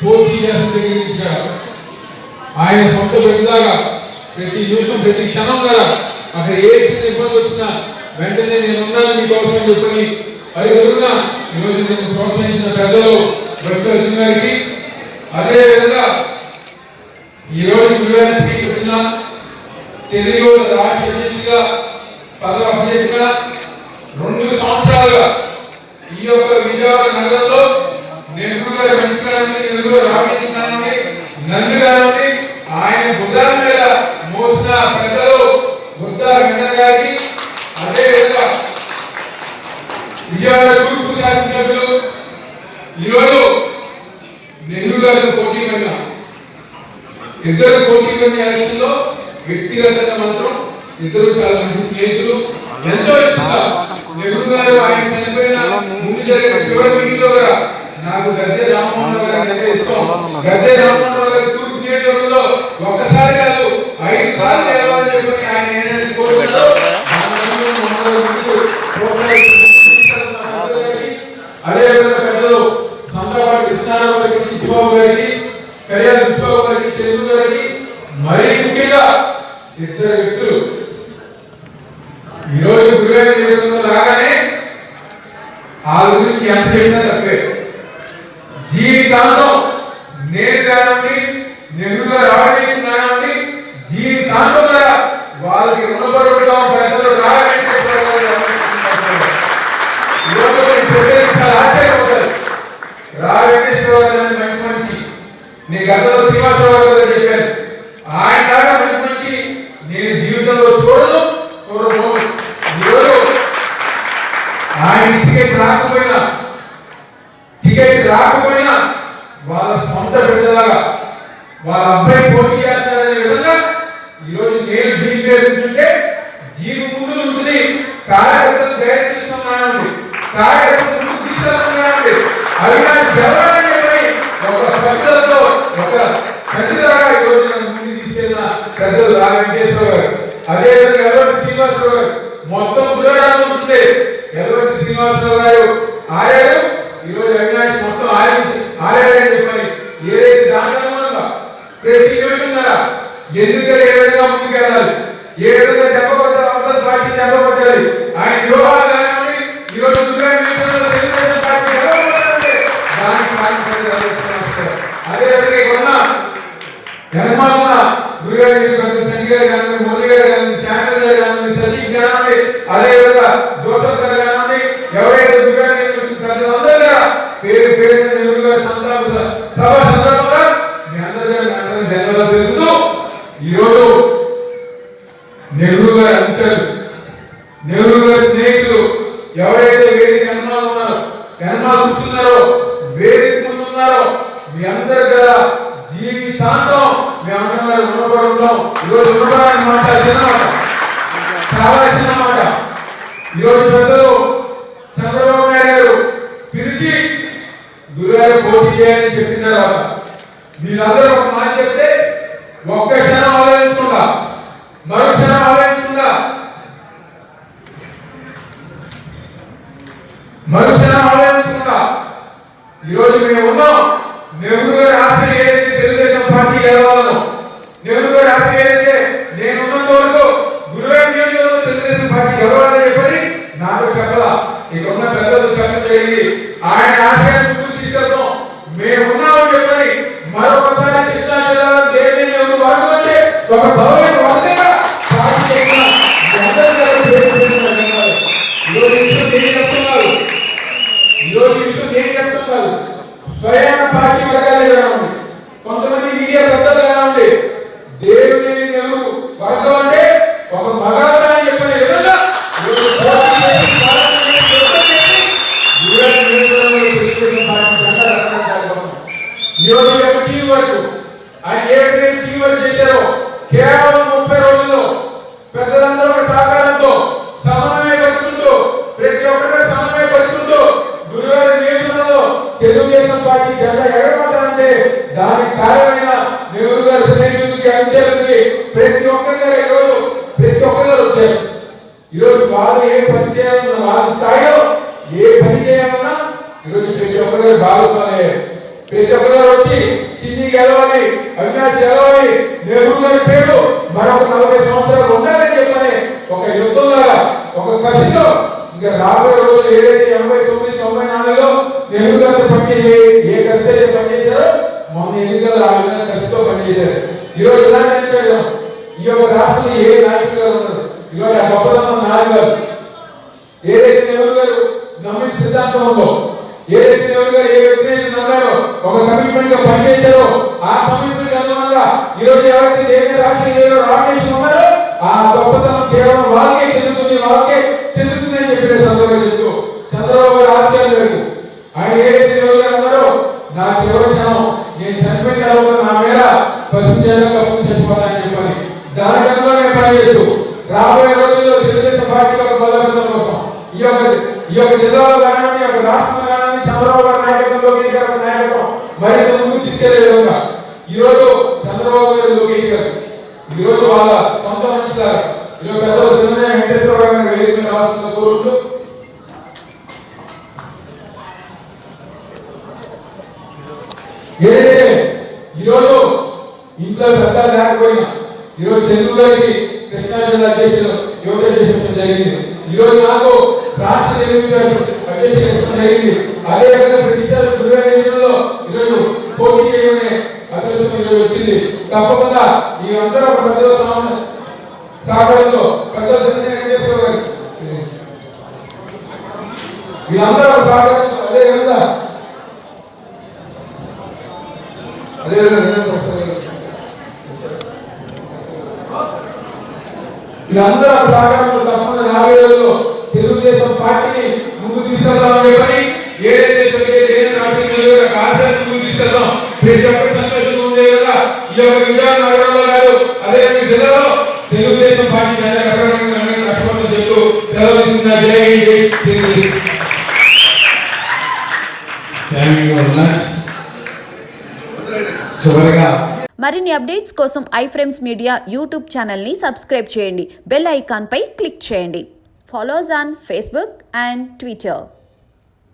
పోటీ చేస్తున్న ఆయన సొంత బిడ్డలాగా ప్రతి నిమిషం ప్రతి క్షణం కదా అక్కడ ఏ చిన్న ఇబ్బంది వచ్చినా వెంటనే నేనున్నాను మీకోసం చెప్పని అడుగుతున్నా. ఈరోజు నేను ప్రోత్సహించిన పెద్దలు డాక్టర్ గారికి, అదేవిధంగా ఈరోజు గురువారికి వచ్చిన తెలుగు రాష్ట్ర అధ్యక్షుడిగా పదవి అభ్యర్థిగా 2 సంవత్సరాలుగా ఈ యొక్క విజయవాడ నగరంలో నెహ్రూ గారి పరిష్కారాన్ని నెహ్రూ రామకృష్ణాన్ని నందు గారిని ఆయన భుజాల మీద మోసిన పెద్దలు బుద్ధ వెంకన్న గారికి, అదేవిధంగా విజయవాడ తూర్పు శాసనసభ్యులు ఈరోజు నెహ్రూ గారిని పోటీ పడిన ఇద్దరు పోటీ పడిన ఎలక్షన్లో వ్యక్తిగతంగా మాత్రం ఇద్దరు చాలా మంచి స్నేహితులు. ఎంతో ఇష్టంగా నెహ్రూ గారు ఆయన చనిపోయిన ముందు జరిగిన చివరి మీటింగ్ లో కూడా నాకు గద్దె రామ్మోహన్ రావు గారు అంటే ఇష్టం. గద్దె రామ్మోహన్ రావు గారి తూర్పు నియోజకవర్గంలో ఒక్కసారి కాదు 5 సార్లు గెలవాలని చెప్పి ఆయన ఏదైతే కోరుకుంటారో అదేవిధంగా పెద్దలు సంతావాడి కృష్ణారావు గారికి, చిట్టిబాబు గారికి, కళ్యాణ్ విశ్వబాబు గారికి, చంద్రు గారికి, మరీ ముఖ్యంగా ఇద్దరు వ్యక్తులు ఈరోజు గురువారి నియోజకవర్గంలో రాగానే ఆ గురించి ఎంత చెప్పినా తప్పే. జీవితాంతం నేను కానివ్వండి, నెహ్రూ గారు ఆర్గనైజేషన్ కానివ్వండి, జీవితాంతం కూడా వాళ్ళకి రుణపడి ఉంటాం. పెద్దలు ఆశ్చర్యపోతారు. రా వెంకటేశ్వరరావు గారు మంచి మనిషి, నీ గతంలో శ్రీనివాసరావు గారు చెప్పాను, ఆయన లాగా మంచి మనిషి నేను జీవితంలో చూడను. ఆయన టికెట్ రాకపోయినా వాళ్ళ సొంత బిడ్డలాగా వాళ్ళ అబ్బాయి పోటీ చేస్తారనే విధంగా ఈరోజు నేను జీవిస్తుంటే జీవి ముందు ఉంటుంది. కార్యకర్తలు ప్రయత్నిస్తున్నానండి, కార్యకర్తలు తీసుకున్నానండి, అవినాష్ గెలవాలని చెప్పి ఒక పెద్దలతో ఒక పెద్దలాగా ఈరోజు నన్ను ముందు తీసుకెళ్ళిన పెద్దలు రా వెంకటేశ్వర గారు, అదేవిధంగా ఎర్రవెల్లి శ్రీనివాసరావు గారు, మొత్తం గురువారం ఉంటుంది. ఎర్రవెల్లి శ్రీనివాసరావు గారు ఆర్యారు, ఈరోజు అవినాష్ మొత్తం ఆర్యారని చెప్పని ఏదైతే దానిగా ప్రతి నిమిషం కదా ఎందుకంటే ఏ విధంగా ముందుకు వెళ్ళాలి, ఏ విధంగా చెప్పబట్టాలి, అవతల పార్టీ చెప్పబట్టాలి, ఆయన వ్యూహాలు కానివ్వండి. ఈరోజు తెలుగుదేశం పార్టీ చెప్పబట్టాలంటే దానికి అదేవిధంగా జనమాన గురుగారి శని గారు కానివ్వండి, మురళి గారు కానివ్వండి, శాంతి గారు కానివ్వండి, సతీష్ కానివ్వండి, అదేవిధంగా జోసఫ్ గారు కానివ్వండి, ఎవరైతే గురుగారి ప్రజలందరూ కూడా పేరు పేరు నెహ్రూ గారి సభ సందర్భంగా మీ అందరూ ధన్యవాదాలు తెలుపుతూ ఈరోజు నెహ్రూ గారి అంశాలు, నెహ్రూ గారి స్నేహితులు ఎవరైతే వేదిక వెనమాల ఉన్నారో, వెనమాల కూర్చున్నారో, వేదిక ముందున్నారో మీ అందరు కదా జీవితాంతం మీ అందరూ రుణపడి ఉంటాం. ఈరోజు రుణపడాలని మాట చిన్నమాట, చాలా చిన్నమాట. ఈరోజు పెద్దలు చంద్రబాబు నాయుడు గారు పిలిచి గురుగారు పోటీ చేయాలని చెప్పిన తర్వాత మీరందరూ ఒక మాట చెప్తే ఒక్క క్షణం ఆలోచించకుండా మరో క్షణం ఆలోచించకుండా ఈరోజు మేము ఉన్నాం. నెహ్రూ గారి ఆస్తి ఏదైతే తెలుగుదేశం పార్టీ గెలవాలనో, నెహ్రూ గారి ఆస్తి ఏదైతే నేనున్నంత వరకు గురువారి నియోజకవర్గంలో తెలుగుదేశం పార్టీ గెలవాలని చెప్పని నాకు చెప్పాల, ఇక్కడ ఉన్న పెద్దలు చెప్పడం జరిగింది. ఆయన ఆశయాన్ని ముందుకు తీసుకెళ్తాం, మేమున్నామని చెప్పని మరొకసారి కృష్ణా జిల్లాలో దేవి నెహ్రూ వాడుకుంటే ఒక భవన వర్తగా ఈరోజు విషయం ఏం చెప్తున్నారు, స్వయం పార్టీ వర్గాలే కావండి, కొంతమంది మీడియా పెద్దలు కావండి, దేవుని నెహ్రూ వర్గం అంటే ఒక మగాడు అని చెప్పిన విధంగా ఈరోజు టీం వర్క్ ఆయన ఏదైతే టీం వర్క్ చేశారో కేవలం 30 రోజుల్లో పెద్దలందరూ సహకారంతో సమన్వయపరుచుకుంటూ ప్రతి ఒక్కరిని సమన్వయపరుచుకుంటూ గురువారి నియోజకవర్గంలో తెలుగుదేశం పార్టీ జెండా ఎగరబడాలంటే దానికి కారణమైన నెహ్రూ గారి స్నేహితులకి అంశాలకి ప్రతి ఒక్కరి ఈరోజు ప్రతి ఒక్కరు వచ్చారు. ఈరోజు వాళ్ళు ఏ పని చేయాలన్నా వాళ్ళ స్థాయిలో ఏ పని చేయాలన్నా ఈరోజు ప్రతి ఒక్కరు ఆలోచన ప్రతి ఒక్కరు వచ్చి చిన్ని గెలవాలి, అవినాష్ గెలవాలి, నెహ్రూ గారి పేరు మరొక 40 సంవత్సరాలు ఉండాలని చెప్పని ఒక యుద్ధంలాగా ఒక కసితో ఇంకా రాబోయే రోజులు ఏదైతే 89, 94లో నెహ్రూ గారు పనిచేసి ఏ కసితో పనిచేశారో మొన్న ఎన్నికల్లో ఆ విధంగా కసితో పనిచేశారు. ఈరోజు ఎలా చేశారు ఈ యొక్క రాష్ట్రంలో ఏ నాయకులు గారు ఉన్నారు, ఈరోజు ఆ గొప్పతనం నాయకు గారు ఏదైతే నెహ్రూ గారు నమ్మిన సిద్ధాంతం ఉందో, ఏదైతే నెహ్రూ గారు ఏ వ్యక్తి నమ్మారో, ఒక కమిట్మెంట్ గా పనిచేశారో, ఆ కమిట్మెంట్ అనుగుణంగా ఈరోజు ఎవరైతే దేశ రాష్ట్రీయ రామేశ్వరం ఉన్నారో ఆ గొప్పతనం కేవలం వాళ్ళకే చెందుతుంది అని చెప్పిన సందర్భంగా చెప్తూ చంద్రబాబు గారు ఆశయాలు లేవు. ఆయన ఏదైతే నెహ్రూ గారు అన్నారో నా చివరి క్షణం నేను చనిపోయిన తర్వాత నా మీద ప్రసిద్ధంగా కబుర్లు చేసుకోవాలని చెప్పని దాని అనుగుణంగా పనిచేస్తూ రాబోయే రోజుల్లో తెలుగుదేశం పార్టీ యొక్క బలోపేతం కోసం ఈ యొక్క జిల్లాలో కానీ ఈ యొక్క రాష్ట్రంలో కానీ చంద్రబాబు గారి నాయకత్వంలో నాయకత్వం మరింత ముందుకు తీసుకెళ్లే విధంగా ఈరోజు చంద్రబాబు గారు, లోకేష్ గారు ఈరోజు వాళ్ళ సొంత మనుషులారు ఈరోజు పెద్దలు వెంకటేశ్వరరావు గారిని వేదికగా రావాల్సిన కోరుతూ ఏదైతే ఈరోజు ఇంట్లో పెద్ద లేకపోయినా ఈరోజు చంద్రు గారికి కృష్ణా జిల్లా అధ్యక్షులు యువత చేసిన జరిగింది. ఈరోజు నాకు రాష్ట్ర అధ్యక్షులు జరిగింది. అదేవిధంగా ప్రతిసారి గురువారంలో ఈరోజు పోటీ చేయమనే అదృష్టం ఈరోజు వచ్చింది. తప్పకుండా ఈ అందరూ ప్రజల సహకారంతో పెద్దలు వెంకటేశ్వర గారు వీళ్ళందరూ సహకారంతో అదేవిధంగా వీళ్ళందరూ సహకారంతో తప్పకుండా రాబోయే రోజుల్లో తెలుగుదేశం పార్టీని ముందు తీసుకెళ్తామని చెప్పని ఏదైతే రాష్ట్రంలో ఆశయాన్ని ముందు తీసుకెళ్తాం ప్రతి ఒక్కరి సంతోషంగా ఉండే విధంగా ఈ యొక్క విజయనగరంలో కాదు అదే జిల్లాలో తెలుగుదేశం పార్టీ కష్టపడుతూ చెప్తూ సెలవు తీసుకున్న చివరిగా మరిన్ని అప్డేట్స్ కోసం ఐఫ్రేమ్స్ మీడియా యూట్యూబ్ ఛానల్ని సబ్స్క్రైబ్ చేయండి. బెల్ ఐకాన్పై క్లిక్ చేయండి. Follows on Facebook and Twitter.